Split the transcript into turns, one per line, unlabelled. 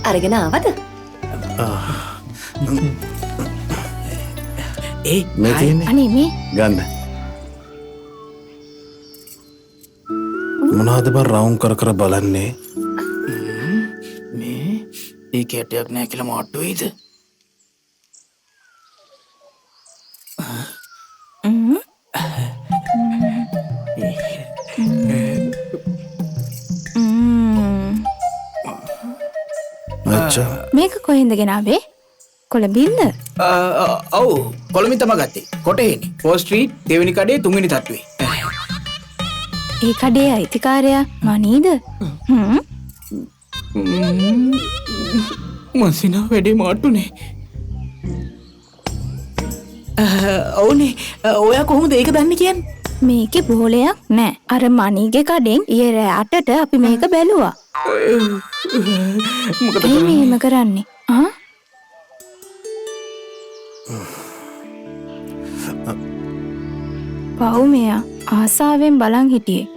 අරගෙන ආවද?
මේ තියෙන්නේ
අනේ මේ
ගන්න. මොනවද බං රවුම් කර කර බලන්නේ?
මේ ඒ කැටයක් නෑ කියලා මාට්ටු වෙයිද?
අච්චා
මේක කොහෙන්ද ගෙනාවේ? කොළඹින්ද?
ඔව් කොළඹින් තමයි ගත්තේ. කොටේනේ. ෆෝර් ස්ට්‍රීට් දෙවෙනි කඩේ තුන්වෙනි තට්ටුවේ.
ඒ කඩේ අයිතිකාරයා මනීද?
මසිනා වැඩේ මාට්ටුනේ. ඔවුනේ ඔයා කොහොමද ඒක දන්නේ කියන්නේ?
මේකේ බෝලයක් නෑ. අර මනීගේ කඩෙන් ඊයේ රෑ 8ට අපි මේක බැලුවා.
මොකද
ඇයි මෙහෙම කරන්නේ? පව් මෙයා ආසාවෙන් බලන් හිටියේ.